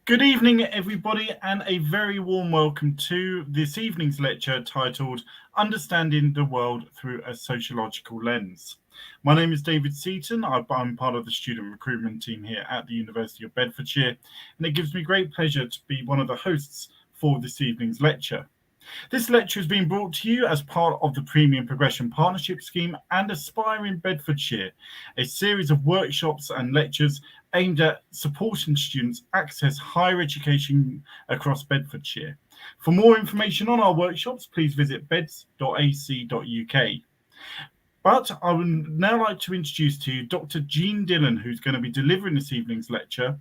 Good evening, everybody, and a very warm welcome to this evening's lecture titled Understanding the World Through a Sociological Lens. My name is David Seaton. I'm part of the student recruitment team here at the University of Bedfordshire, and it gives me great pleasure to be one of the hosts for this evening's lecture. This lecture is being brought to you as part of the Premium Progression Partnership Scheme and Aspiring Bedfordshire, a series of workshops and lectures aimed at supporting students access higher education across Bedfordshire. For more information on our workshops, please visit beds.ac.uk. But I would now like to introduce to you Dr. Jean Dillon, who's going to be delivering this evening's lecture.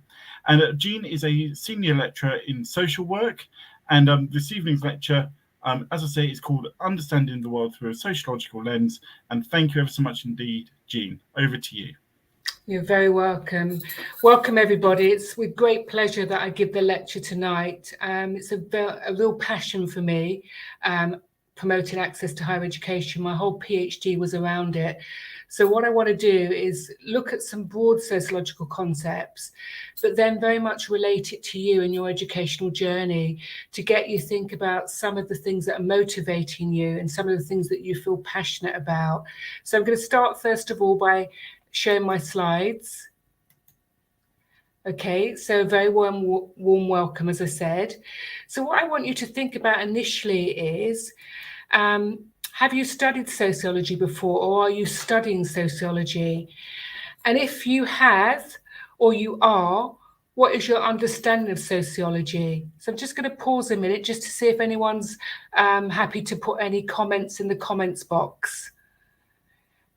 And Jean is a senior lecturer in social work. And this evening's lecture, as I say, is called Understanding the World Through a Sociological Lens. And thank you ever so much indeed, Jean. Over to you. You're very welcome. Welcome, everybody. It's with great pleasure that I give the lecture tonight. It's a real passion for me, promoting access to higher education. My whole PhD was around it. So what I want to do is look at some broad sociological concepts, but then very much relate it to you and your educational journey to get you think about some of the things that are motivating you and some of the things that you feel passionate about. So I'm going to start first of all by showing my slides. Okay, so very warm welcome, as I said. So what I want you to think about initially is, have you studied sociology before, or are you studying sociology? And if you have, or you are, what is your understanding of sociology? So I'm just going to pause a minute just to see if anyone's happy to put any comments in the comments box.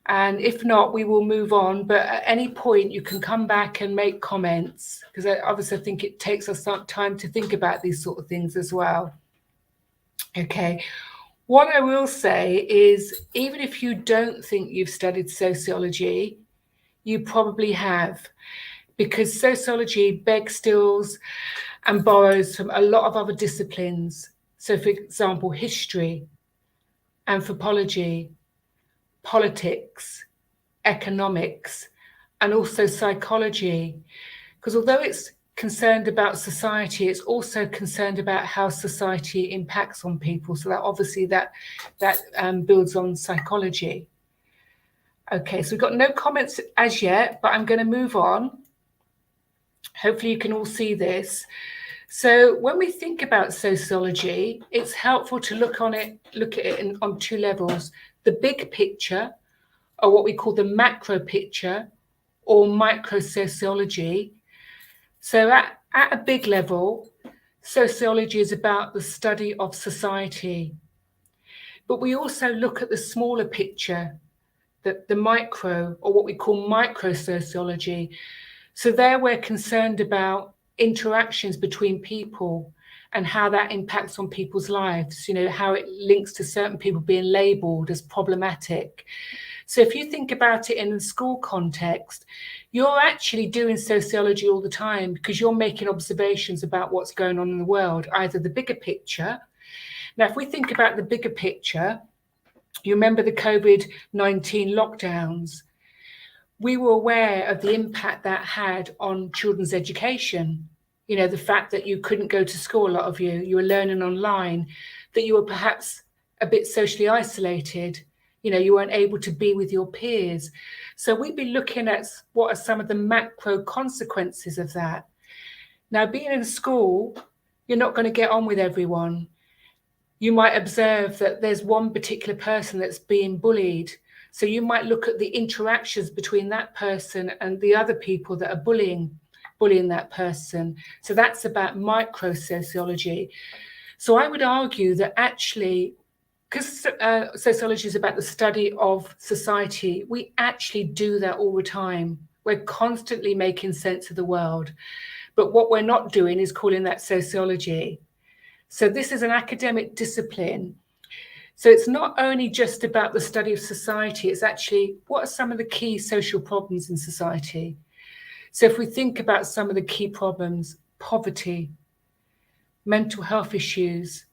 And if not, we will move on. But at any point, you can come back and make comments, because I obviously think it takes us some time to think about these sort of things as well. Okay. What I will say is, even if you don't think you've studied sociology, you probably have, because sociology begs, steals, and borrows from a lot of other disciplines. So, for example, history, anthropology, politics, economics, and also psychology. Because although it's concerned about society, it's also concerned about how society impacts on people. So that obviously that builds on psychology. Okay, so we've got no comments as yet, but I'm going to move on. Hopefully you can all see this. So when we think about sociology, it's helpful to look at it on two levels: the big picture, or what we call the macro picture, or micro sociology. So at a big level, sociology is about the study of society. But we also look at the smaller picture, the micro, or what we call micro sociology. So there we're concerned about interactions between people and how that impacts on people's lives, how it links to certain people being labeled as problematic. So if you think about it in a school context, you're actually doing sociology all the time, because you're making observations about what's going on in the world, either the bigger picture. Now, if we think about the bigger picture, you remember the COVID-19 lockdowns. We were aware of the impact that had on children's education. The fact that you couldn't go to school, a lot of you were learning online, that you were perhaps a bit socially isolated. You weren't able to be with your peers. So we'd be looking at what are some of the macro consequences of that. Now, being in school, you're not going to get on with everyone. You might observe that there's one particular person that's being bullied. So you might look at the interactions between that person and the other people that are bullying that person. So that's about micro sociology. So I would argue that actually, because sociology is about the study of society, we actually do that all the time. We're constantly making sense of the world. But what we're not doing is calling that sociology. So this is an academic discipline. So it's not only just about the study of society, it's actually what are some of the key social problems in society. So if we think about some of the key problems, poverty, mental health issues,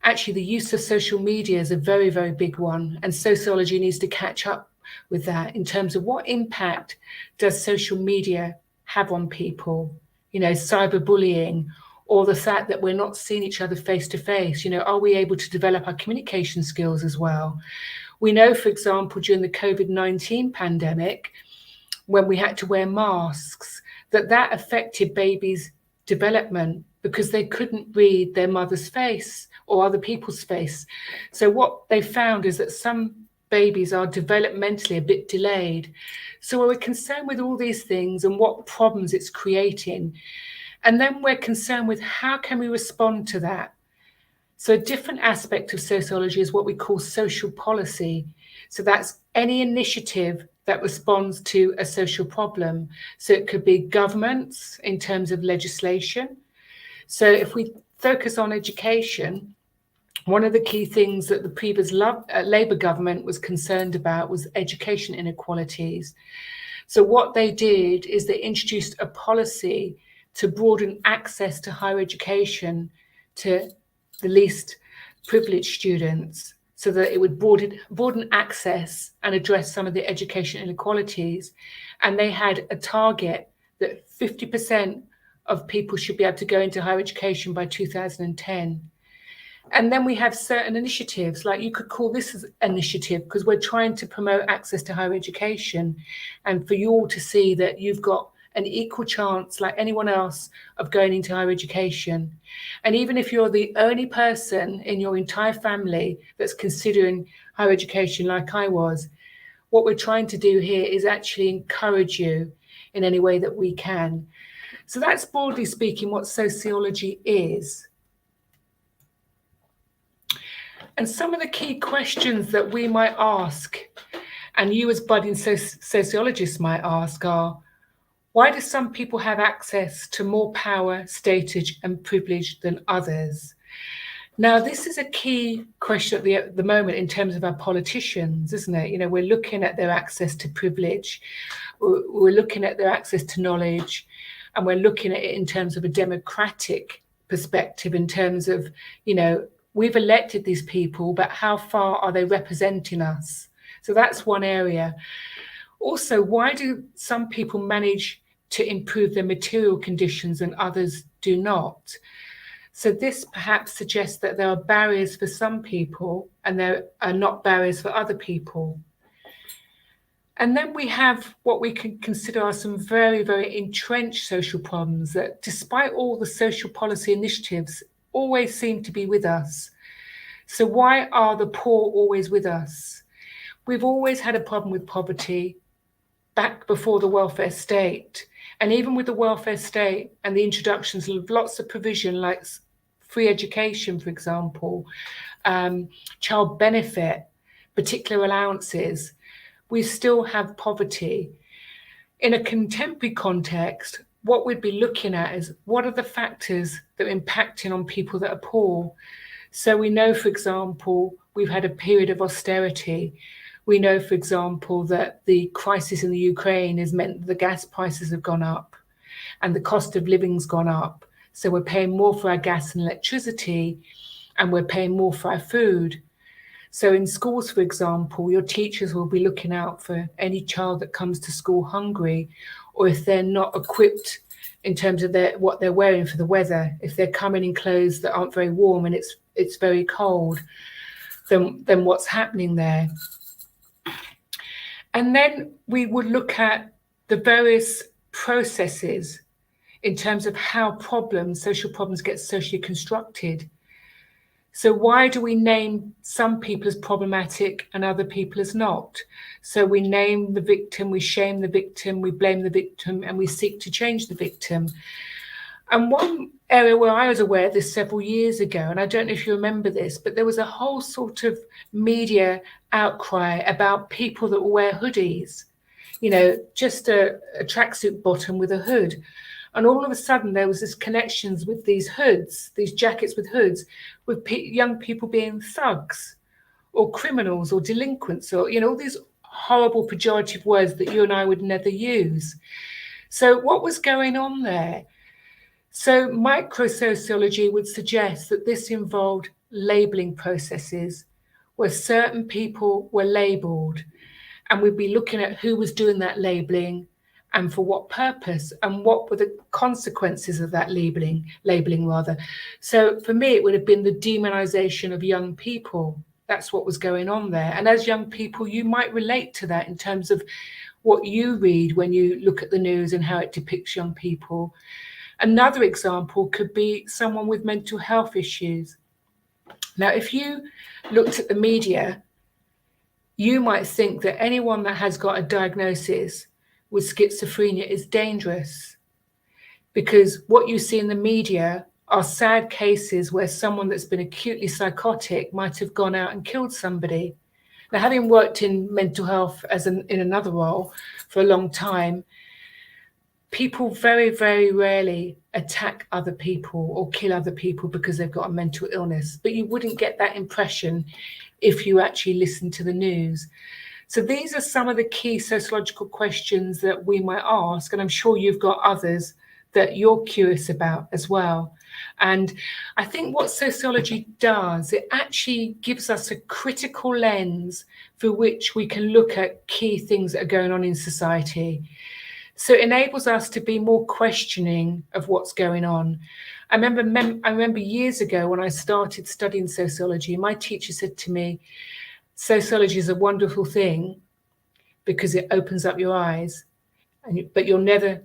actually the use of social media is a very, very big one. And sociology needs to catch up with that in terms of what impact does social media have on people. cyberbullying, or the fact that we're not seeing each other face to face. Are we able to develop our communication skills as well? We know, for example, during the COVID-19 pandemic, when we had to wear masks, that affected babies' development because they couldn't read their mother's face or other people's face. So what they found is that some babies are developmentally a bit delayed. So we're concerned with all these things and what problems it's creating. And then we're concerned with how can we respond to that? So a different aspect of sociology is what we call social policy. So that's any initiative that responds to a social problem. So it could be governments in terms of legislation. So if we focus on education, one of the key things that the previous Labour government was concerned about was education inequalities. So what they did is they introduced a policy to broaden access to higher education to the least privileged students, so that it would broaden access and address some of the education inequalities. And they had a target that 50% of people should be able to go into higher education by 2010. And then we have certain initiatives, like you could call this an initiative because we're trying to promote access to higher education and for you all to see that you've got an equal chance like anyone else of going into higher education. And even if you're the only person in your entire family that's considering higher education like I was, what we're trying to do here is actually encourage you in any way that we can. So that's broadly speaking what sociology is. And some of the key questions that we might ask, and you as budding sociologists might ask, are, why do some people have access to more power, status, and privilege than others? Now, this is a key question at the moment in terms of our politicians, isn't it? We're looking at their access to privilege, we're looking at their access to knowledge, and we're looking at it in terms of a democratic perspective, in terms of, we've elected these people, but how far are they representing us? So that's one area. Also, why do some people manage to improve their material conditions and others do not? So this perhaps suggests that there are barriers for some people and there are not barriers for other people. And then we have what we can consider are some very, very entrenched social problems that, despite all the social policy initiatives, always seem to be with us. So why are the poor always with us? We've always had a problem with poverty back before the welfare state. And even with the welfare state and the introductions of lots of provision like free education, for example, child benefit, particular allowances, we still have poverty. In a contemporary context, what we'd be looking at is what are the factors that are impacting on people that are poor. So we know, for example, we've had a period of austerity. We know, for example, that the crisis in the Ukraine has meant that the gas prices have gone up and the cost of living's gone up. So we're paying more for our gas and electricity and we're paying more for our food. So in schools, for example, your teachers will be looking out for any child that comes to school hungry, or if they're not equipped in terms of what they're wearing for the weather. If they're coming in clothes that aren't very warm and it's very cold, then what's happening there? And then we would look at the various processes in terms of how social problems get socially constructed. So why do we name some people as problematic and other people as not? So we name the victim, we shame the victim, we blame the victim, and we seek to change the victim. And one area where I was aware of this several years ago, and I don't know if you remember this, but there was a whole sort of media outcry about people that wear hoodies, just a tracksuit bottom with a hood. And all of a sudden, there was this connections with these hoods, these jackets with hoods, with young people being thugs or criminals or delinquents or, all these horrible pejorative words that you and I would never use. So what was going on there? So microsociology would suggest that this involved labeling processes where certain people were labeled, and we'd be looking at who was doing that labeling and for what purpose, and what were the consequences of that labeling rather. So for me, it would have been the demonization of young people. That's what was going on there. And as young people, you might relate to that in terms of what you read when you look at the news and how it depicts young people. Another example could be someone with mental health issues. Now, if you looked at the media, you might think that anyone that has got a diagnosis with schizophrenia is dangerous, because what you see in the media are sad cases where someone that's been acutely psychotic might have gone out and killed somebody. Now, having worked in mental health in another role for a long time, people very, very rarely attack other people or kill other people because they've got a mental illness. But you wouldn't get that impression if you actually listen to the news. So these are some of the key sociological questions that we might ask, and I'm sure you've got others that you're curious about as well. And I think what sociology does, it actually gives us a critical lens through which we can look at key things that are going on in society. So it enables us to be more questioning of what's going on. I remember years ago when I started studying sociology, my teacher said to me, sociology is a wonderful thing because it opens up your eyes, but you'll never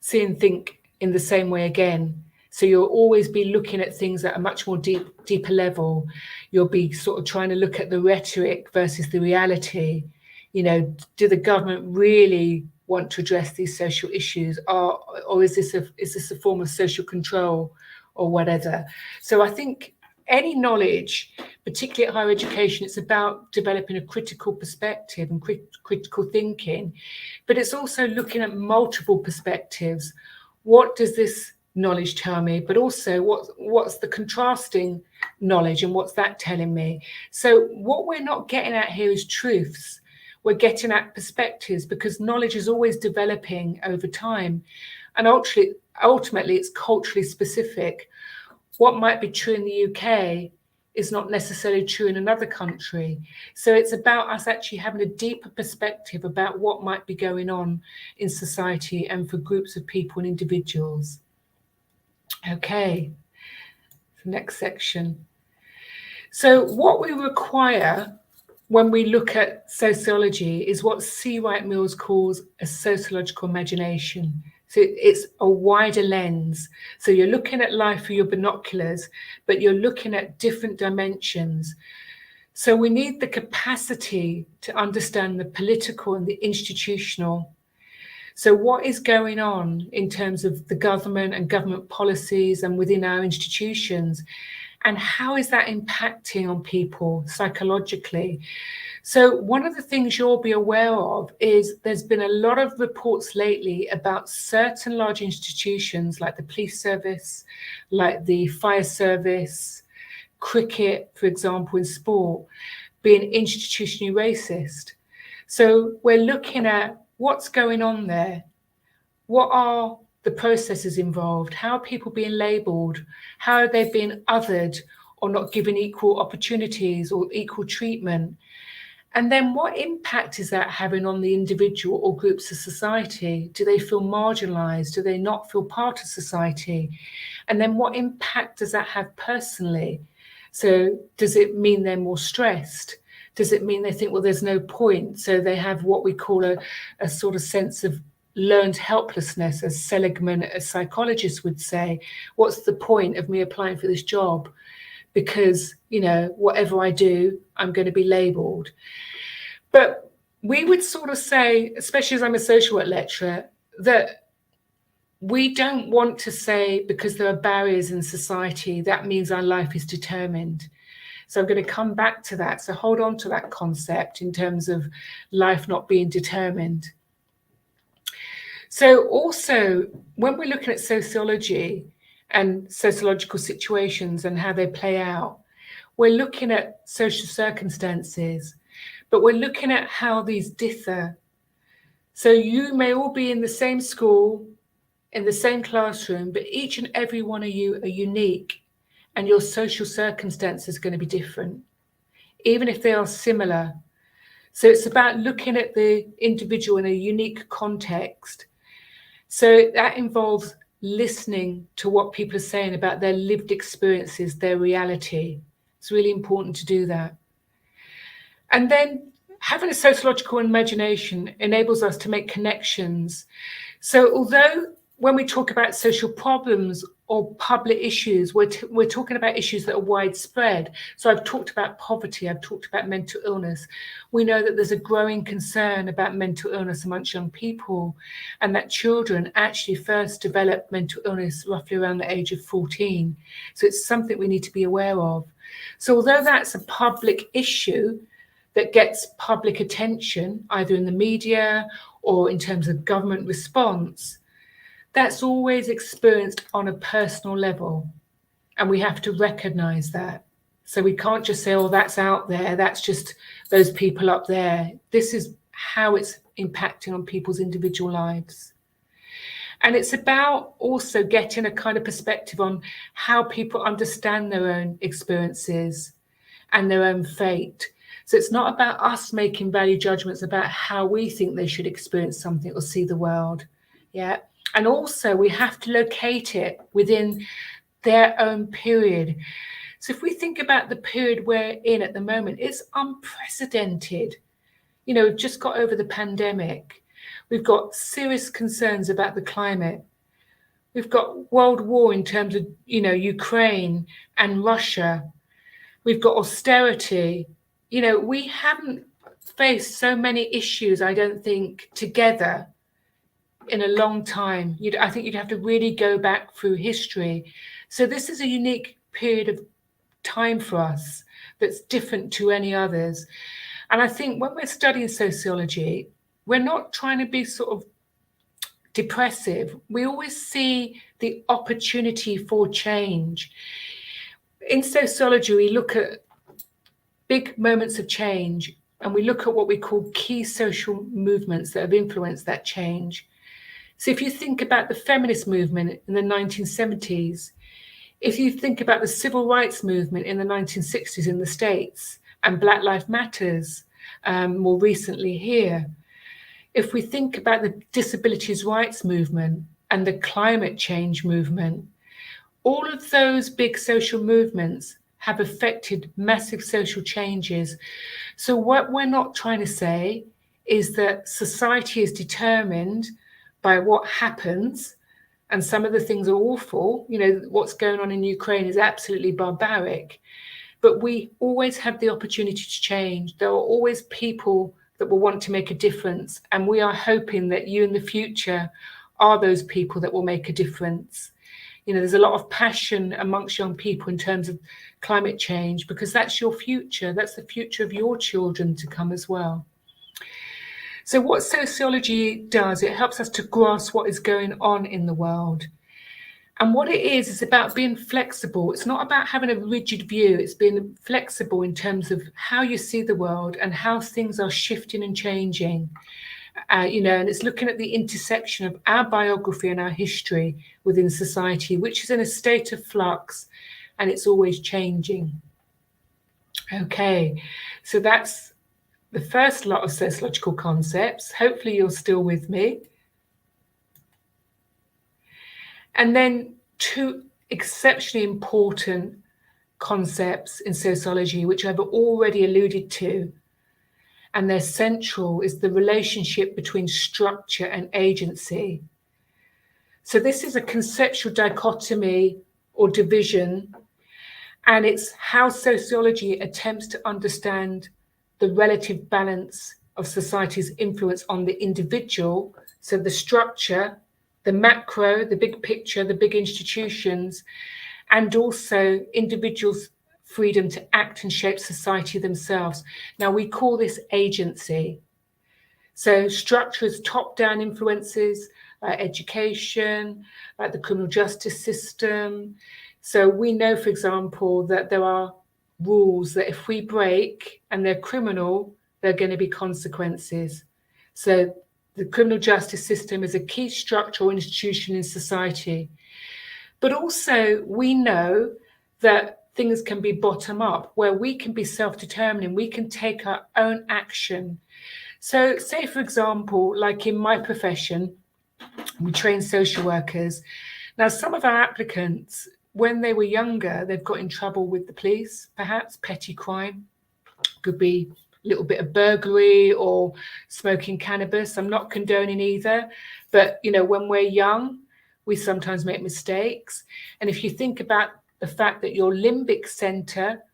see and think in the same way again. So you'll always be looking at things at a much more deeper level. You'll be sort of trying to look at the rhetoric versus the reality. You know, do the government really want to address these social issues, or is this a form of social control or whatever? So I think any knowledge, particularly at higher education, it's about developing a critical perspective and critical thinking, but it's also looking at multiple perspectives. What does this knowledge tell me? But also what's the contrasting knowledge and what's that telling me? So what we're not getting at here is truths. We're getting at perspectives, because knowledge is always developing over time. And ultimately, it's culturally specific. What might be true in the UK is not necessarily true in another country. So it's about us actually having a deeper perspective about what might be going on in society and for groups of people and individuals. Okay, next section. So what we require when we look at sociology is what C. Wright Mills calls a sociological imagination. So it's a wider lens. So you're looking at life through your binoculars, but you're looking at different dimensions. So we need the capacity to understand the political and the institutional. So what is going on in terms of the government and government policies and within our institutions? And how is that impacting on people psychologically? So one of the things you'll be aware of is there's been a lot of reports lately about certain large institutions like the police service, like the fire service, cricket, for example, in sport, being institutionally racist. So we're looking at what's going on there. What are the processes involved? How are people being labelled? How are they being othered or not given equal opportunities or equal treatment? And then what impact is that having on the individual or groups of society? Do they feel marginalised? Do they not feel part of society? And then what impact does that have personally? So does it mean they're more stressed? Does it mean they think, well, there's no point? So they have what we call a sort of sense of learned helplessness, as Seligman, a psychologist, would say. What's the point of me applying for this job? Because, you know, whatever I do, I'm going to be labelled. But we would sort of say, especially as I'm a social work lecturer, that we don't want to say because there are barriers in society, that means our life is determined. So I'm going to come back to that. So hold on to that concept in terms of life not being determined. So also, when we're looking at sociology and sociological situations and how they play out, we're looking at social circumstances, but we're looking at how these differ. So you may all be in the same school, in the same classroom, but each and every one of you are unique, and your social circumstances are going to be different, even if they are similar. So it's about looking at the individual in a unique context. So that involves listening to what people are saying about their lived experiences, their reality. It's really important to do that. And then having a sociological imagination enables us to make connections. So although when we talk about social problems or public issues, we're talking about issues that are widespread. So I've talked about poverty, I've talked about mental illness. We know that there's a growing concern about mental illness amongst young people, and that children actually first develop mental illness roughly around the age of 14. So it's something we need to be aware of. So although that's a public issue that gets public attention, either in the media or in terms of government response, that's always experienced on a personal level. And we have to recognize that. So we can't just say, oh, that's out there, that's just those people up there. This is how it's impacting on people's individual lives. And it's about also getting a kind of perspective on how people understand their own experiences and their own fate. So it's not about us making value judgments about how we think they should experience something or see the world. Yeah. And also we have to locate it within their own period. So if we think about the period we're in at the moment, it's unprecedented. You know, we've just got over the pandemic. We've got serious concerns about the climate. We've got world war in terms of, you know, Ukraine and Russia. We've got austerity. You know, we haven't faced so many issues, I don't think, together in a long time. I think you'd have to really go back through history. So this is a unique period of time for us that's different to any others. And I think when we're studying sociology, we're not trying to be sort of depressive. We always see the opportunity for change. In sociology, we look at big moments of change, and we look at what we call key social movements that have influenced that change. So if you think about the feminist movement in the 1970s, if you think about the civil rights movement in the 1960s in the States, and Black Lives Matters more recently here, if we think about the disabilities rights movement and the climate change movement, all of those big social movements have affected massive social changes. So what we're not trying to say is that society is determined by what happens, and some of the things are awful. You know, what's going on in Ukraine is absolutely barbaric, but we always have the opportunity to change. There are always people that will want to make a difference, and we are hoping that you in the future are those people that will make a difference. You know, there's a lot of passion amongst young people in terms of climate change, because that's your future. That's the future of your children to come as well. So what sociology does, it helps us to grasp what is going on in the world. And what it is about being flexible. It's not about having a rigid view. It's being flexible in terms of how you see the world and how things are shifting and changing. You know, and it's looking at the intersection of our biography and our history within society, which is in a state of flux, and it's always changing. Okay, so that's the first lot of sociological concepts. Hopefully you're still with me. And then two exceptionally important concepts in sociology, which I've already alluded to, and they're central, is the relationship between structure and agency. So this is a conceptual dichotomy or division, and it's how sociology attempts to understand the relative balance of society's influence on the individual. So the structure, the macro, the big picture, the big institutions, and also individuals' freedom to act and shape society themselves. Now, we call this agency. So structure is top-down influences, like education, like the criminal justice system. So we know, for example, that there are rules that if we break and they're criminal, there are going to be consequences. So the criminal justice system is a key structural institution in society. But also we know that things can be bottom up, where we can be self-determining, we can take our own action. So say, for example, like in my profession, we train social workers. Now, some of our applicants, when they were younger, they've got in trouble with the police, perhaps petty crime, could be a little bit of burglary or smoking cannabis. I'm not condoning either, but when we're young, we sometimes make mistakes. And if you think about the fact that your limbic center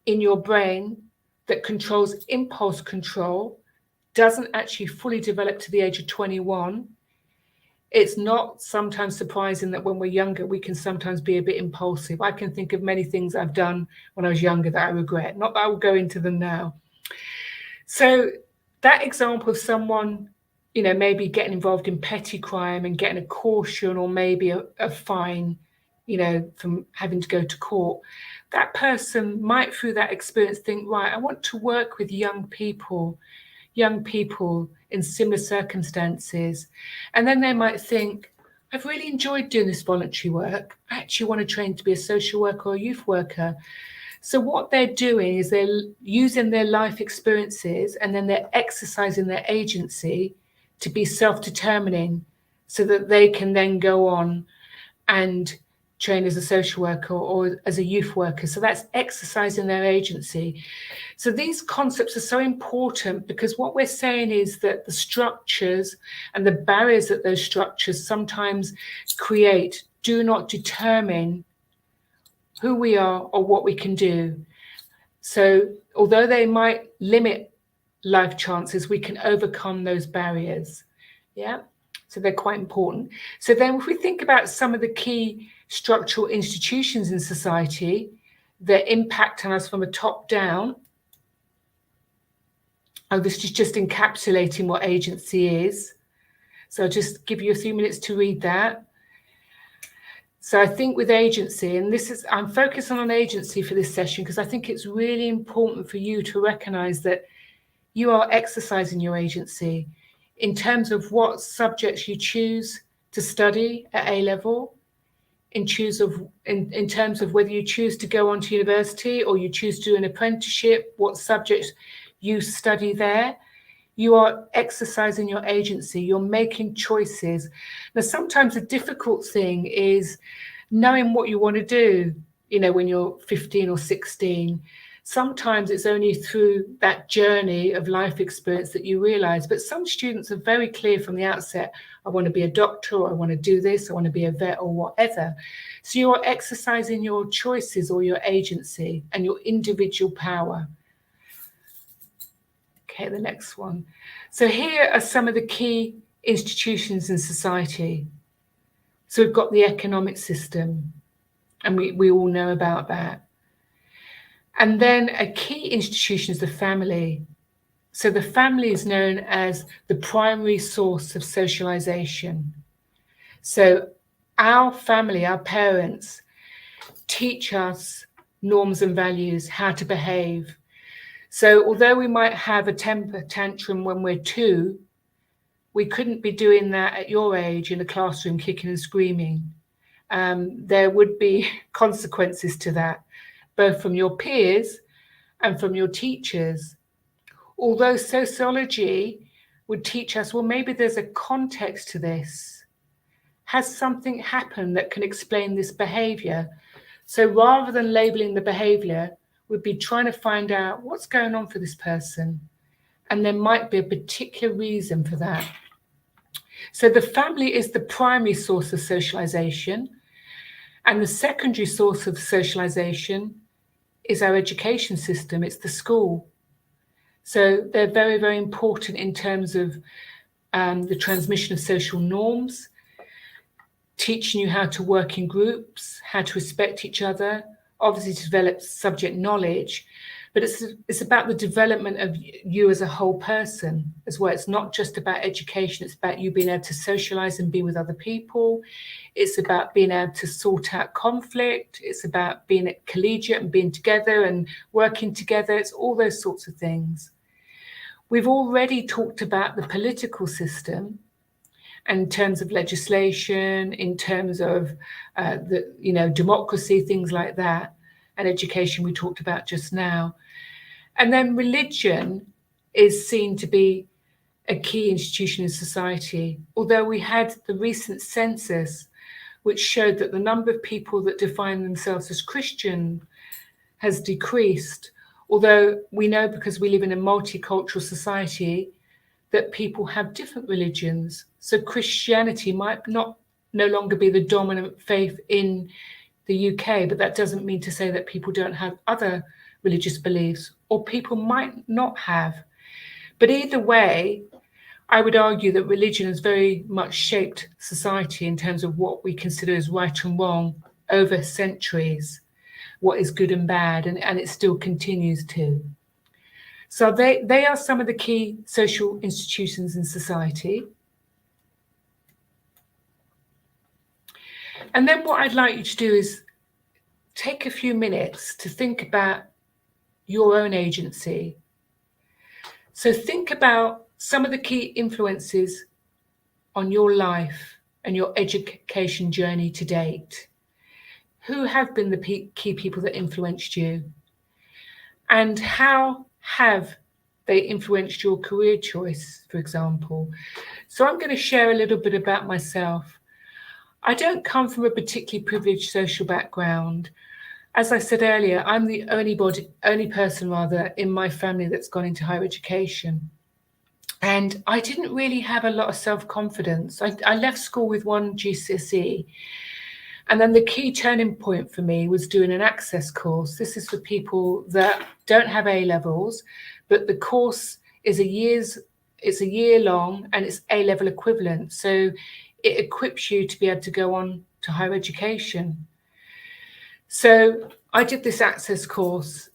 in your brain that controls impulse control doesn't actually fully develop to the age of 21, it's not sometimes surprising that when we're younger, we can sometimes be a bit impulsive. I can think of many things I've done when I was younger that I regret. Not that I will go into them now. So that example of someone, maybe getting involved in petty crime and getting a caution or maybe a fine, from having to go to court, that person might through that experience think, right, I want to work with young people in similar circumstances. And then they might think, I've really enjoyed doing this voluntary work. I actually want to train to be a social worker or a youth worker. So what they're doing is they're using their life experiences and then they're exercising their agency to be self-determining so that they can then go on and train as a social worker or as a youth worker. So that's exercising their agency. So these concepts are so important because what we're saying is that the structures and the barriers that those structures sometimes create do not determine who we are or what we can do. So although they might limit life chances, we can overcome those barriers. Yeah, so they're quite important. So then if we think about some of the key structural institutions in society that impact on us from a top down, this is just encapsulating what agency is. So I'll just give you a few minutes to read that. So I think with agency, and I'm focusing on agency for this session because I think it's really important for you to recognize that you are exercising your agency in terms of what subjects you choose to study at A level, in terms of whether you choose to go on to university or you choose to do an apprenticeship, what subjects you study there. You are exercising your agency. You're making choices. Now, sometimes the difficult thing is knowing what you want to do, when you're 15 or 16. Sometimes it's only through that journey of life experience that you realize. But some students are very clear from the outset, I want to be a doctor, or I want to do this, I want to be a vet or whatever. So you're exercising your choices or your agency and your individual power. Okay, the next one. So here are some of the key institutions in society. So we've got the economic system, and we all know about that. And then a key institution is the family. So the family is known as the primary source of socialization. So our family, our parents, teach us norms and values, how to behave. So although we might have a temper tantrum when we're 2, we couldn't be doing that at your age in the classroom, kicking and screaming. There would be consequences to that, both from your peers and from your teachers. Although sociology would teach us, well, maybe there's a context to this. Has something happened that can explain this behavior? So rather than labeling the behavior, we'd be trying to find out what's going on for this person. And there might be a particular reason for that. So the family is the primary source of socialization. And the secondary source of socialization is our education system. It's the school. So they're very, very important in terms of the transmission of social norms, teaching you how to work in groups, how to respect each other, obviously to develop subject knowledge, but it's about the development of you as a whole person as well. It's not just about education, it's about you being able to socialize and be with other people. It's about being able to sort out conflict. It's about being collegiate and being together and working together. It's all those sorts of things. We've already talked about the political system in terms of legislation, in terms of democracy, things like that. and education we talked about just now. And then religion is seen to be a key institution in society, although we had the recent census which showed that the number of people that define themselves as Christian has decreased, although we know, because we live in a multicultural society, that people have different religions. So Christianity might no longer be the dominant faith in the UK, but that doesn't mean to say that people don't have other religious beliefs, or people might not have. But either way, I would argue that religion has very much shaped society in terms of what we consider as right and wrong over centuries, what is good and bad, and it still continues to. So they are some of the key social institutions in society. And then what I'd like you to do is take a few minutes to think about your own agency. So think about some of the key influences on your life and your education journey to date. Who have been the key people that influenced you? And how have they influenced your career choice, for example? So I'm going to share a little bit about myself. I don't come from a particularly privileged social background. As I said earlier, I'm the only person in my family that's gone into higher education. And I didn't really have a lot of self-confidence. I left school with one GCSE. And then the key turning point for me was doing an access course. This is for people that don't have A levels, but the course is it's a year long and it's A level equivalent. So it equips you to be able to go on to higher education. So I did this access course,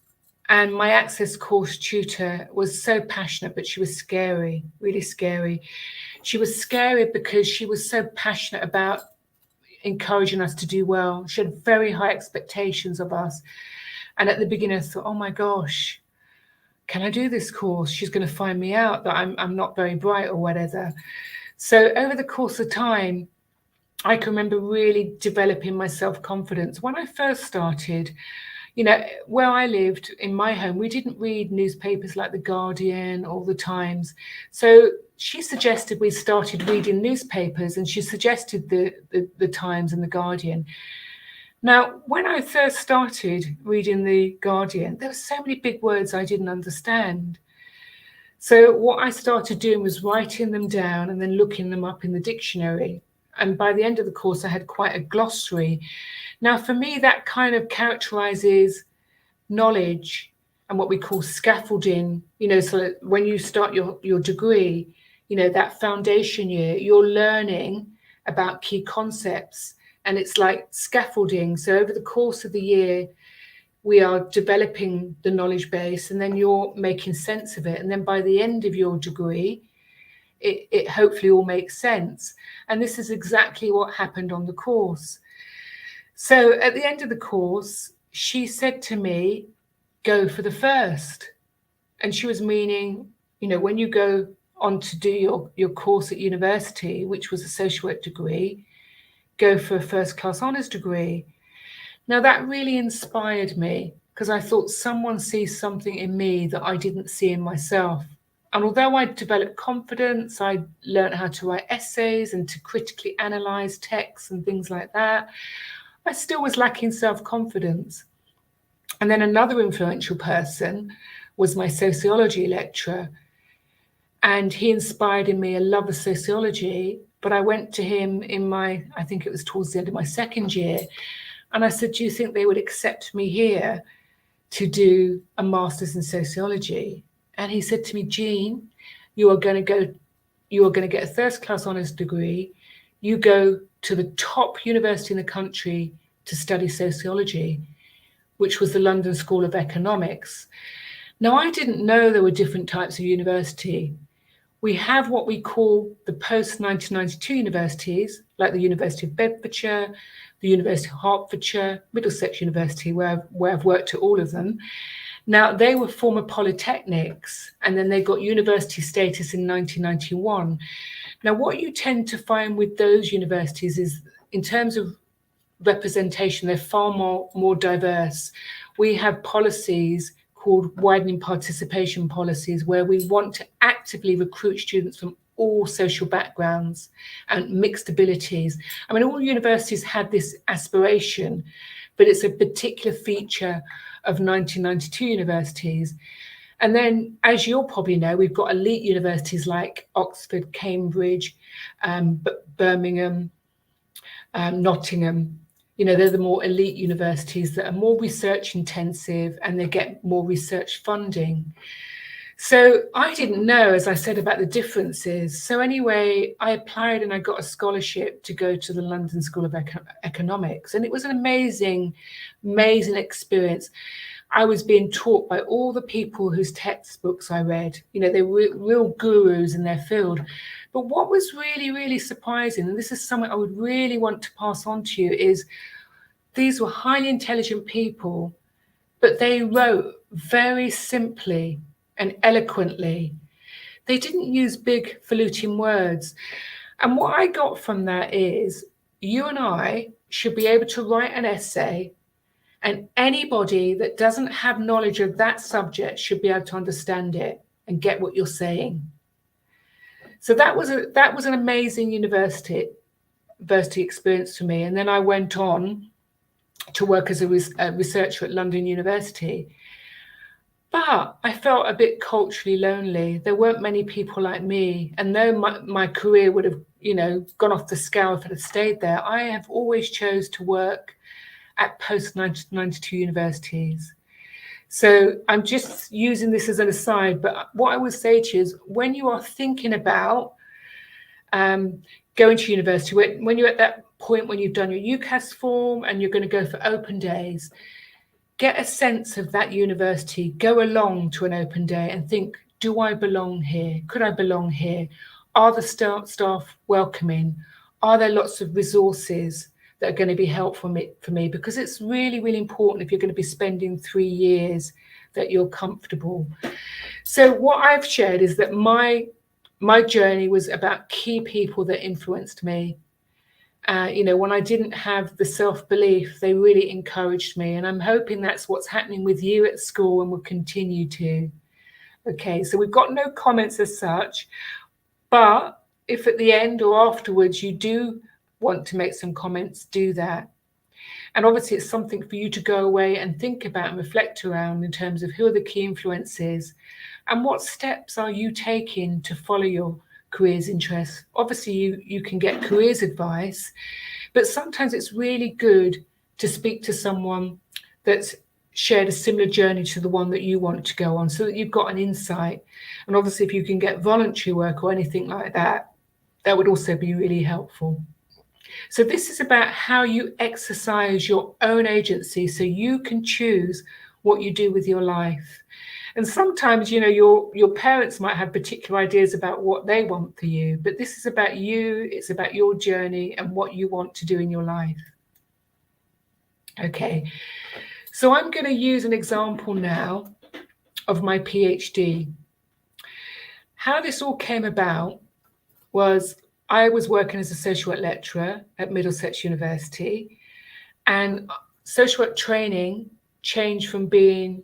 and my access course tutor was so passionate, but she was scary, really scary. She was scary because she was so passionate about encouraging us to do well. She had very high expectations of us. And at the beginning, I thought, oh my gosh, can I do this course? She's going to find me out that I'm not very bright or whatever. So over the course of time, I can remember really developing my self-confidence. When I first started, where I lived in my home, we didn't read newspapers like The Guardian or The Times. So she suggested we started reading newspapers, and she suggested the Times and The Guardian. Now, when I first started reading The Guardian, there were so many big words I didn't understand. So what I started doing was writing them down and then looking them up in the dictionary. And by the end of the course, I had quite a glossary. Now, for me, that kind of characterizes knowledge and what we call scaffolding. So when you start your degree, that foundation year, you're learning about key concepts, and it's like scaffolding. So over the course of the year, we are developing the knowledge base, and then you're making sense of it. And then by the end of your degree, it hopefully all makes sense. And this is exactly what happened on the course. So at the end of the course, she said to me, go for the first. And she was meaning, when you go on to do your course at university, which was a social work degree, go for a first class honours degree. Now that really inspired me, because I thought someone sees something in me that I didn't see in myself. And although I developed confidence, I learned how to write essays and to critically analyze texts and things like that, I still was lacking self-confidence. And then another influential person was my sociology lecturer. And he inspired in me a love of sociology. But I went to him I think it was towards the end of my second year. And I said, do you think they would accept me here to do a master's in sociology? And he said to me, Jean, you are going to get a first class honours degree. You go to the top university in the country to study sociology, which was the London School of Economics. Now, I didn't know there were different types of university. We have what we call the post-1992 universities, like the University of Bedfordshire, the University of Hertfordshire, Middlesex University, where I've worked at all of them. Now, they were former polytechnics, and then they got university status in 1991. Now, what you tend to find with those universities is, in terms of representation. They're far more diverse. We have policies called widening participation policies, where we want to actively recruit students from all social backgrounds and mixed abilities. I mean, all universities had this aspiration, but it's a particular feature of 1992 universities. And then, as you'll probably know, we've got elite universities like Oxford, Cambridge, Birmingham, Nottingham. You know, they're the more elite universities that are more research intensive and they get more research funding. So I didn't know, as I said, about the differences. So anyway, I applied and I got a scholarship to go to the London School of Economics. And it was an amazing, amazing experience. I was being taught by all the people whose textbooks I read. You know, they were real gurus in their field. But what was really, really surprising, and this is something I would really want to pass on to you, is these were highly intelligent people, but they wrote very simply and eloquently. They didn't use big falutin words. And what I got from that is you and I should be able to write an essay, and anybody that doesn't have knowledge of that subject should be able to understand it and get what you're saying. So that was an amazing university experience for me. And then I went on to work as a researcher at London University. But I felt a bit culturally lonely. There weren't many people like me. And though my career would have, you know, gone off the scale if it had stayed there, I have always chose to work at post-1992 universities. So I'm just using this as an aside, but what I would say to you is when you are thinking about going to university, when you're at that point when you've done your UCAS form and you're going to go for open days, get a sense of that university, go along to an open day and think, do I belong here? Could I belong here? Are the staff welcoming? Are there lots of resources that are going to be helpful for me? Because it's really, really important if you're going to be spending 3 years that you're comfortable. So what I've shared is that my journey was about key people that influenced me. You know, when I didn't have the self-belief, they really encouraged me. And I'm hoping that's what's happening with you at school and will continue to. Okay, so we've got no comments as such, but if at the end or afterwards you do want to make some comments, do that. And obviously it's something for you to go away and think about and reflect around in terms of who are the key influences and what steps are you taking to follow your careers interests. Obviously you can get careers advice, but sometimes it's really good to speak to someone that's shared a similar journey to the one that you want to go on so that you've got an insight. And obviously if you can get voluntary work or anything like that, that would also be really helpful. So this is about how you exercise your own agency so you can choose what you do with your life. And sometimes, you know, your parents might have particular ideas about what they want for you, but this is about you, it's about your journey and what you want to do in your life. Okay, so I'm going to use an example now of my PhD. How this all came about was I was working as a social work lecturer at Middlesex University, and social work training changed from being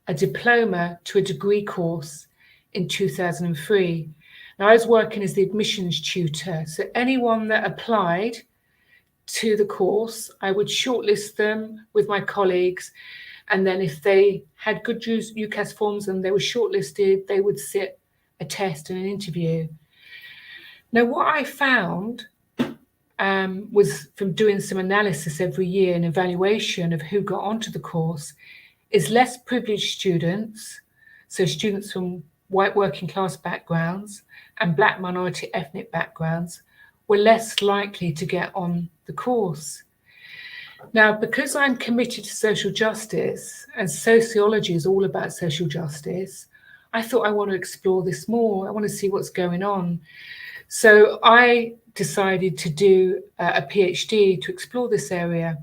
a diploma to a degree course in 2003. Now I was working as the admissions tutor, so anyone that applied to the course, I would shortlist them with my colleagues, and then if they had good UCAS forms and they were shortlisted, they would sit a test and an interview. Now, what I found was from doing some analysis every year and evaluation of who got onto the course is less privileged students, so students from white working class backgrounds and Black minority ethnic backgrounds were less likely to get on the course. Now, because I'm committed to social justice and sociology is all about social justice, I thought I want to explore this more. I want to see what's going on. So I decided to do a PhD to explore this area.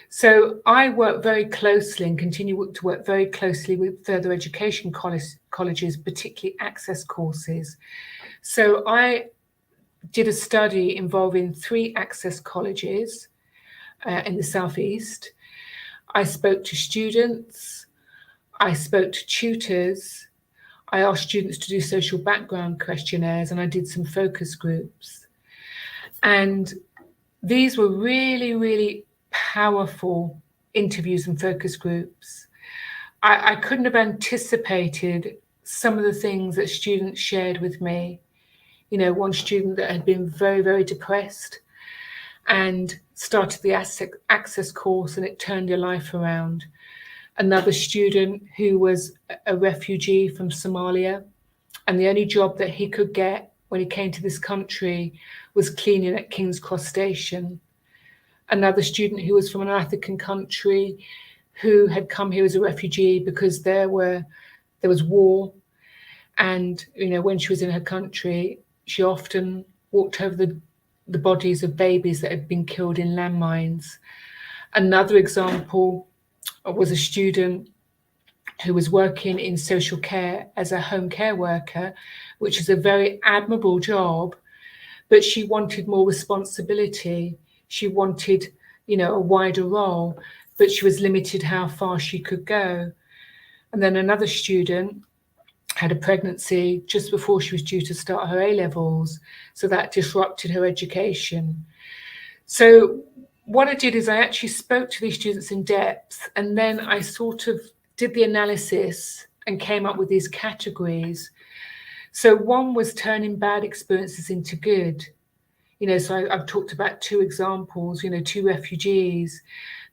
So I work very closely and continue to work very closely with further education colleges, particularly access courses. So I did a study involving 3 access colleges in the Southeast. I spoke to students, I spoke to tutors, I asked students to do social background questionnaires, and I did some focus groups. And these were really, really powerful interviews and focus groups. I couldn't have anticipated some of the things that students shared with me. You know, one student that had been very, very depressed and started the access course, and it turned her life around. Another student who was a refugee from Somalia, and the only job that he could get when he came to this country was cleaning at King's Cross Station. Another student who was from an African country who had come here as a refugee because there was war, and you know, when she was in her country, she often walked over the bodies of babies that had been killed in landmines. Another example was a student who was working in social care as a home care worker, which is a very admirable job, but she wanted more responsibility. She wanted, you know, a wider role, but she was limited how far she could go. And then another student had a pregnancy just before she was due to start her A-levels, so that disrupted her education. So what I did is I actually spoke to these students in depth, and then I sort of did the analysis and came up with these categories. So one was turning bad experiences into good. You know, so I've talked about two examples, you know, two refugees.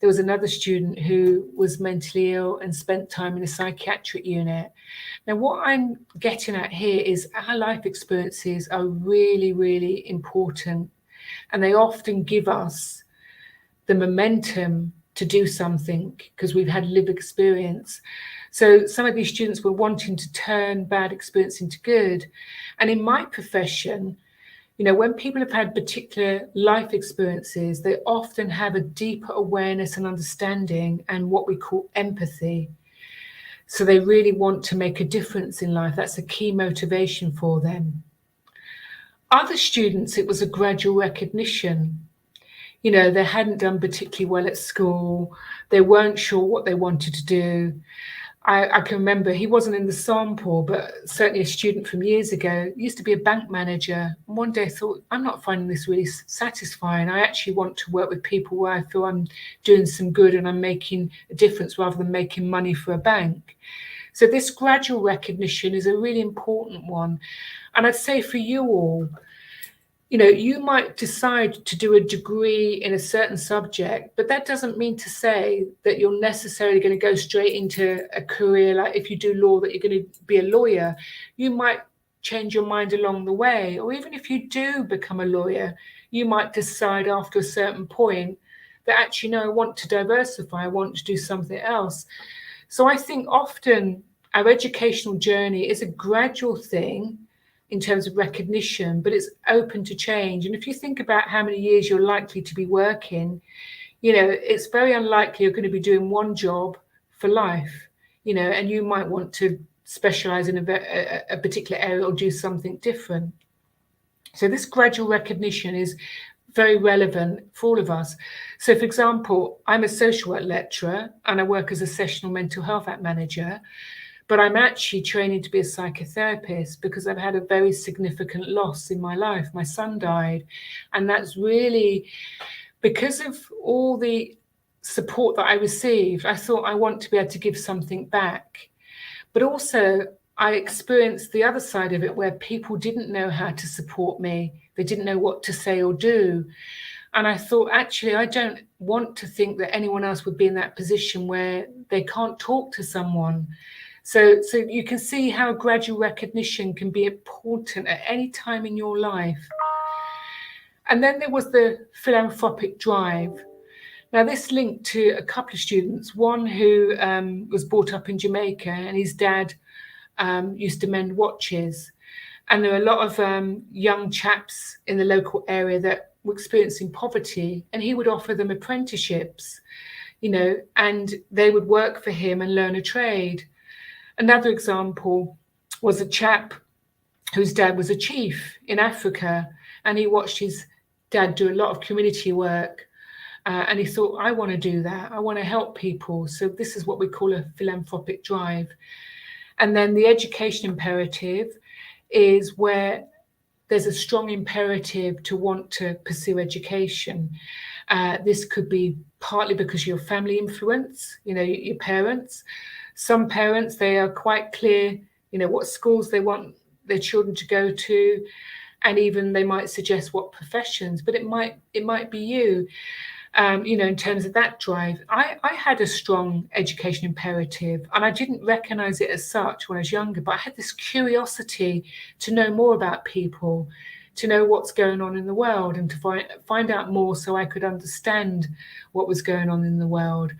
There was another student who was mentally ill and spent time in a psychiatric unit. Now, what I'm getting at here is our life experiences are really, really important, and they often give us the momentum to do something because we've had lived experience. So some of these students were wanting to turn bad experience into good. And in my profession, you know, when people have had particular life experiences, they often have a deeper awareness and understanding and what we call empathy. So they really want to make a difference in life. That's a key motivation for them. Other students, it was a gradual recognition. You know, they hadn't done particularly well at school. They weren't sure what they wanted to do. I can remember he wasn't in the sample, but certainly a student from years ago, used to be a bank manager. And one day I thought, I'm not finding this really satisfying. I actually want to work with people where I feel I'm doing some good and I'm making a difference rather than making money for a bank. So this gradual recognition is a really important one. And I'd say for you all, you know, you might decide to do a degree in a certain subject, but that doesn't mean to say that you're necessarily going to go straight into a career. Like if you do law, that you're going to be a lawyer. You might change your mind along the way. Or even if you do become a lawyer, you might decide after a certain point that actually, no, I want to diversify. I want to do something else. So I think often our educational journey is a gradual thing in terms of recognition, but it's open to change. And if you think about how many years you're likely to be working, you know, it's very unlikely you're going to be doing one job for life, you know, and you might want to specialize in a particular area or do something different. So this gradual recognition is very relevant for all of us. So for example, I'm a social work lecturer and I work as a sessional mental health act manager. But I'm actually training to be a psychotherapist because I've had a very significant loss in my life. My son died. And that's really because of all the support that I received. I thought I want to be able to give something back. But also, I experienced the other side of it where people didn't know how to support me. They didn't know what to say or do. And I thought, actually, I don't want to think that anyone else would be in that position where they can't talk to someone. So you can see how gradual recognition can be important at any time in your life. And then there was the philanthropic drive. Now, this linked to a couple of students, one who was brought up in Jamaica and his dad used to mend watches. And there were a lot of young chaps in the local area that were experiencing poverty, and he would offer them apprenticeships, you know, and they would work for him and learn a trade. Another example was a chap whose dad was a chief in Africa, and he watched his dad do a lot of community work. And he thought, I want to do that. I want to help people. So this is what we call a philanthropic drive. And then the education imperative is where there's a strong imperative to want to pursue education. This could be partly because of your family influence, your parents. Some parents, they are quite clear, what schools they want their children to go to, and even they might suggest what professions, but it might be you. In terms of that drive, I had a strong education imperative, and I didn't recognize it as such when I was younger, but I had this curiosity to know more about people, to know what's going on in the world, and to find out more so I could understand what was going on in the world.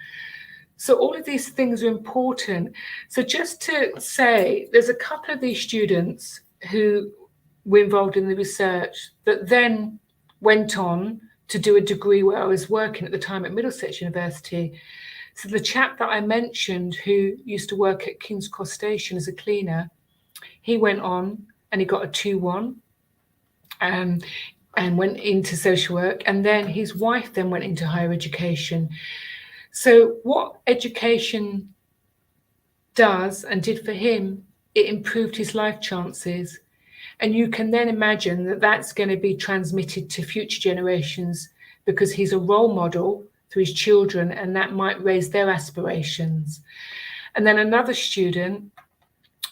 So all of these things are important. So just to say, there's a couple of these students who were involved in the research that then went on to do a degree where I was working at the time at Middlesex University. So the chap that I mentioned who used to work at King's Cross Station as a cleaner, he went on and he got a 2-1 and went into social work. And then his wife then went into higher education. So what education does and did for him, it improved his life chances. And you can then imagine that that's going to be transmitted to future generations because he's a role model to his children, and that might raise their aspirations. And then another student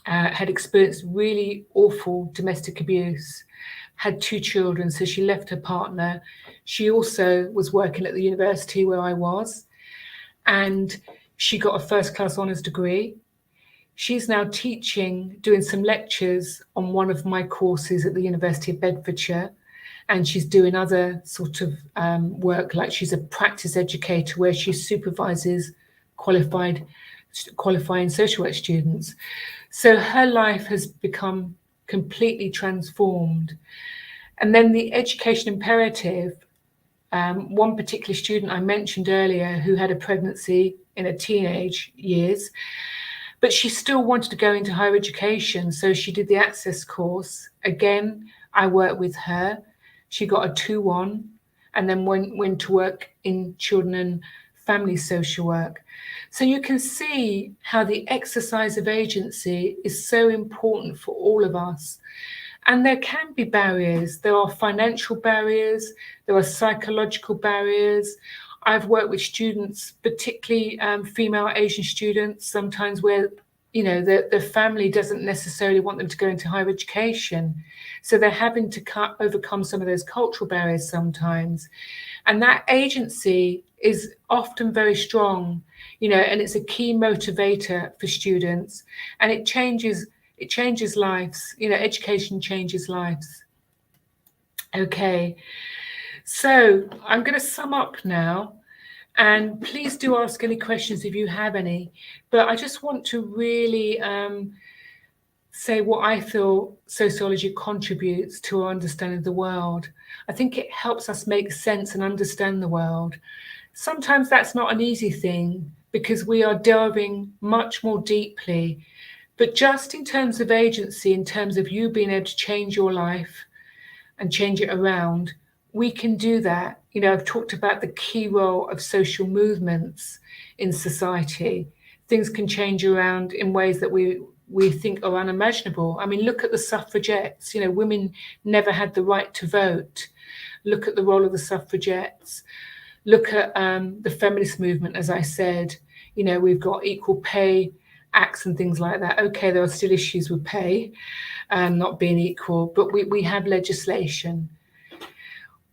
had experienced really awful domestic abuse, had 2 children, so she left her partner. She also was working at the university where I was, and she got a first-class honours degree. She's now teaching, doing some lectures on one of my courses at the University of Bedfordshire, and she's doing other sort of work, like she's a practice educator where she supervises qualifying social work students. So her life has become completely transformed. And then the education imperative, one particular student I mentioned earlier who had a pregnancy in her teenage years, but she still wanted to go into higher education. So she did the Access course. Again, I worked with her. She got a 2-1 and then went to work in children and family social work. So you can see how the exercise of agency is so important for all of us. And there can be barriers. There are financial barriers. There are psychological barriers. I've worked with students, particularly female Asian students, sometimes where, the family doesn't necessarily want them to go into higher education. So they're having to overcome some of those cultural barriers sometimes. And that agency is often very strong, and it's a key motivator for students. And it changes lives. Education changes lives. Okay. So I'm going to sum up now, and please do ask any questions if you have any. But I just want to really say what I feel sociology contributes to our understanding of the world. I think it helps us make sense and understand the world. Sometimes that's not an easy thing because we are delving much more deeply. But just in terms of agency, in terms of you being able to change your life and change it around, we can do that. I've talked about the key role of social movements in society. Things can change around in ways that we think are unimaginable. I mean, look at the suffragettes. Women never had the right to vote. Look at the role of the suffragettes. Look at the feminist movement, as I said. We've got equal pay acts and things like that. Okay, there are still issues with pay not being equal, but we have legislation.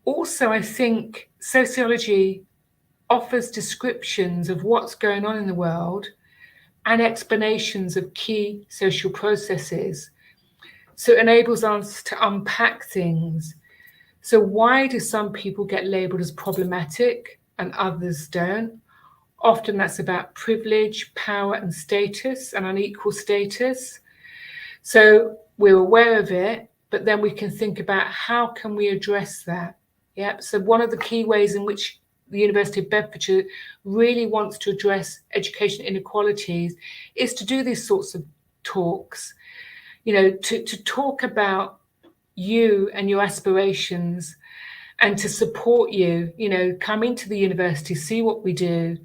Also, I think sociology offers descriptions of what's going on in the world and explanations of key social processes. So it enables us to unpack things. So why do some people get labeled as problematic and others don't? Often that's about privilege, power and status and unequal status. So we're aware of it, but then we can think about how can we address that? Yeah. So one of the key ways in which the University of Bedfordshire really wants to address education inequalities is to do these sorts of talks, to talk about you and your aspirations and to support you, come into the university, see what we do,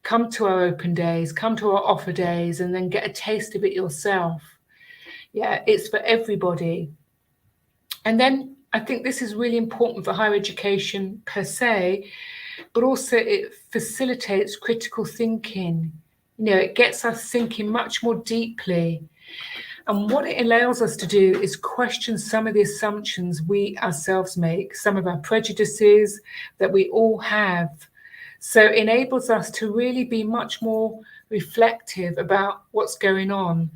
come to our open days, come to our offer days, and then get a taste of it yourself. Yeah, it's for everybody. And then I think this is really important for higher education per se, but also it facilitates critical thinking. It gets us thinking much more deeply. And what it allows us to do is question some of the assumptions we ourselves make, some of our prejudices that we all have. So it enables us to really be much more reflective about what's going on,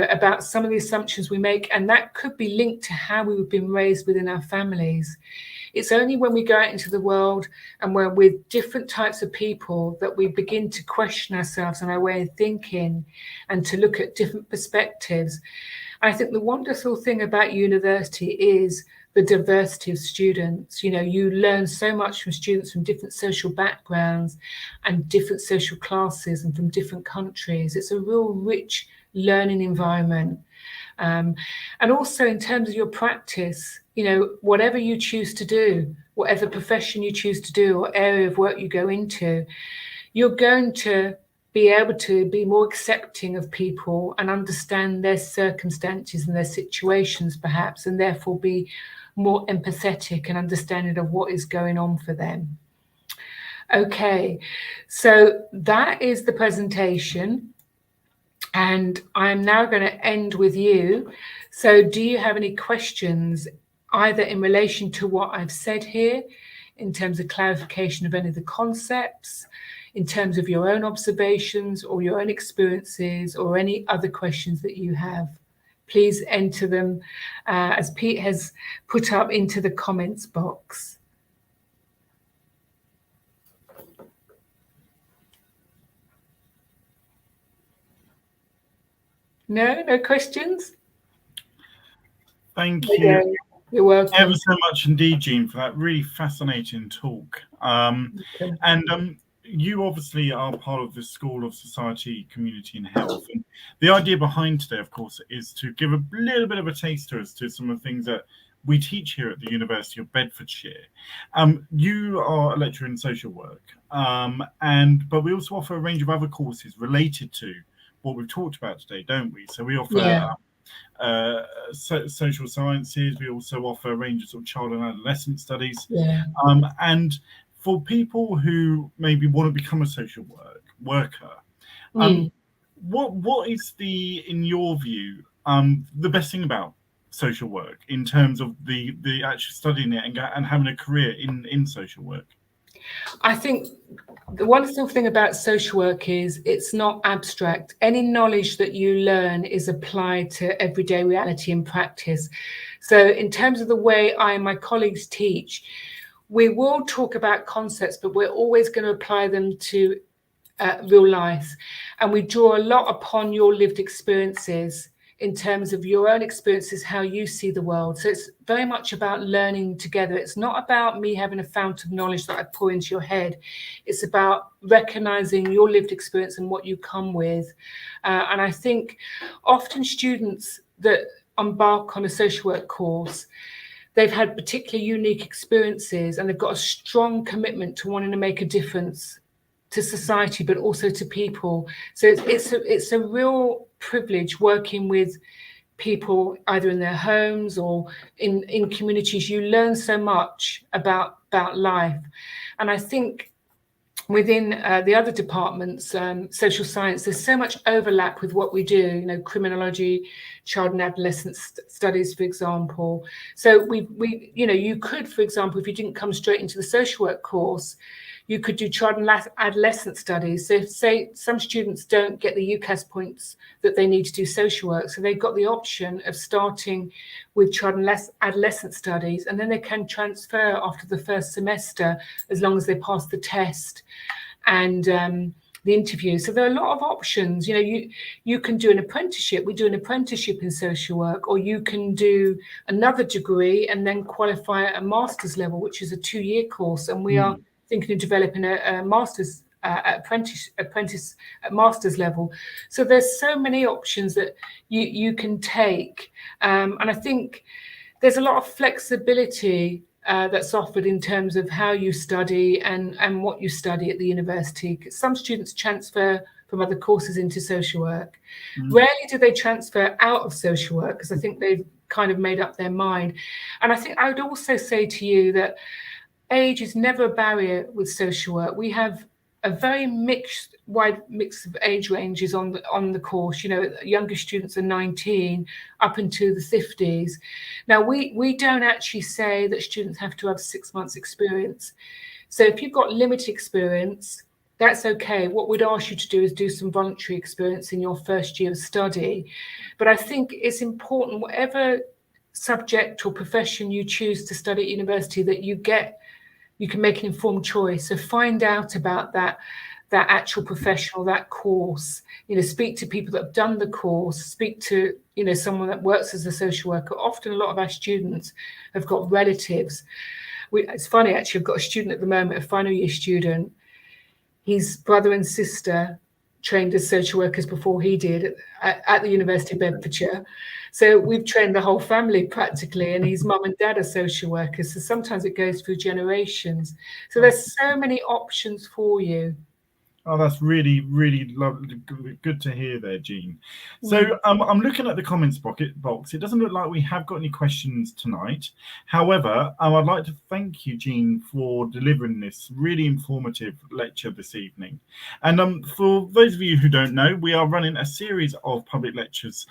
about some of the assumptions we make. And that could be linked to how we've been raised within our families. It's only when we go out into the world and we're with different types of people that we begin to question ourselves and our way of thinking and to look at different perspectives. And I think the wonderful thing about university is the diversity of students. You learn so much from students from different social backgrounds and different social classes and from different countries. It's a real rich learning environment. And also in terms of your practice, whatever you choose to do, whatever profession you choose to do or area of work you go into, you're going to be able to be more accepting of people and understand their circumstances and their situations perhaps, and therefore be more empathetic and understanding of what is going on for them. Okay, so that is the presentation. And I'm now going to end with you. So do you have any questions, either in relation to what I've said here, in terms of clarification of any of the concepts, in terms of your own observations or your own experiences, or any other questions that you have? Please enter them, as Pete has put up, into the comments box. No questions? Thank you. You're welcome. Ever so much indeed, Jean, for that really fascinating talk. Okay. And you obviously are part of the School of Society, Community and Health. And the idea behind today, of course, is to give a little bit of a taste to us to some of the things that we teach here at the University of Bedfordshire. You are a lecturer in social work, but we also offer a range of other courses related to what we've talked about today, don't we? So we offer social sciences. We also offer a range of sort of child and adolescent studies. And for people who maybe want to become a social worker, what is in your view, the best thing about social work in terms of the actually studying it and having a career in social work? I think the wonderful thing about social work is it's not abstract. Any knowledge that you learn is applied to everyday reality and practice. So in terms of the way I and my colleagues teach, we will talk about concepts, but we're always going to apply them to real life. And we draw a lot upon your lived experiences in terms of your own experiences, how you see the world. So it's very much about learning together. It's not about me having a fount of knowledge that I pour into your head. It's about recognizing your lived experience and what you come with. And I think often students that embark on a social work course, they've had particularly unique experiences and they've got a strong commitment to wanting to make a difference to society, but also to people. So it's a real privilege working with people either in their homes or in communities. You learn so much about life. And I think within the other departments, social science, there's so much overlap with what we do, criminology, child and adolescent studies, for example. So you could, for example, if you didn't come straight into the social work course, you could do child and adolescent studies. So say some students don't get the UCAS points that they need to do social work. So they've got the option of starting with child and adolescent studies, and then they can transfer after the first semester as long as they pass the test and the interview. So there are a lot of options. You can do an apprenticeship. We do an apprenticeship in social work, or you can do another degree and then qualify at a master's level, which is a 2-year course. And we are thinking of developing a master's apprentice at master's level. So there's so many options that you can take. And I think there's a lot of flexibility that's offered in terms of how you study and what you study at the university. Some students transfer from other courses into social work. Rarely do they transfer out of social work, because I think they've kind of made up their mind. And I think I would also say to you that age is never a barrier with social work. We have a very wide mix of age ranges on the course. You know, younger students are 19 up into the 50s. Now, we don't actually say that students have to have 6 months experience. So if you've got limited experience, that's okay. What we'd ask you to do is do some voluntary experience in your first year of study. But I think it's important, whatever subject or profession you choose to study at university, that you can make an informed choice. So find out about that actual professional, that course. You know, speak to people that have done the course. Speak to, you know, someone that works as a social worker. Often a lot of our students have got relatives. It's funny, actually, I've got a student at the moment, a final year student. His brother and sister trained as social workers before he did at the University of Bedfordshire. So we've trained the whole family practically, and his mum and dad are social workers. So sometimes it goes through generations. So there's so many options for you. Oh, that's really, really lovely. Good to hear there, Jean. So I'm looking at the comments box. It doesn't look like we have got any questions tonight. However, I'd like to thank you, Jean, for delivering this really informative lecture this evening. And for those of you who don't know, we are running a series of public lectures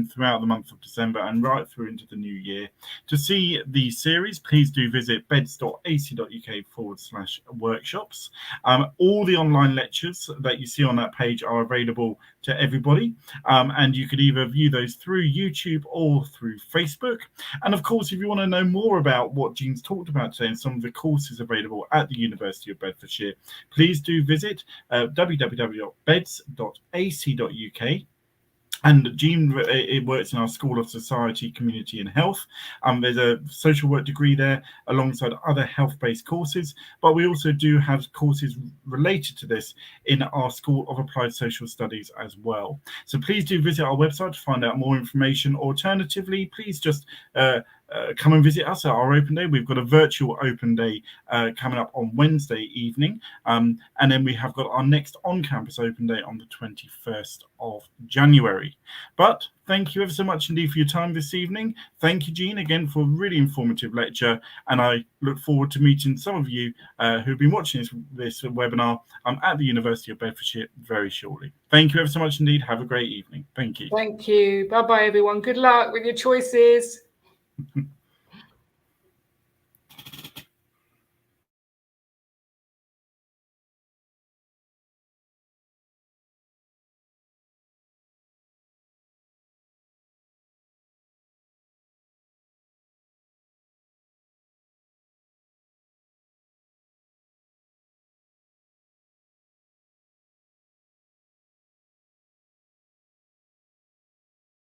throughout the month of December and right through into the new year. To see the series, please do visit beds.ac.uk/workshops. All the online lectures that you see on that page are available to everybody, and you could either view those through YouTube or through Facebook. And of course, if you want to know more about what Jean's talked about today and some of the courses available at the University of Bedfordshire, please do visit www.beds.ac.uk. And Jean, it works in our School of Society, Community and Health. There's a social work degree there alongside other health-based courses, but we also do have courses related to this in our School of Applied Social Studies as well. So please do visit our website to find out more information. Alternatively, please just come and visit us at our open day. We've got a virtual open day coming up on Wednesday evening, and then we have got our next on-campus open day on the 21st of January. But thank you ever so much indeed for your time this evening. Thank you, Jean, again for a really informative lecture, and I look forward to meeting some of you who've been watching this webinar at the University of Bedfordshire very shortly. Thank you ever so much indeed. Have a great evening. Thank you. Thank you. Bye-bye, everyone. Good luck with your choices.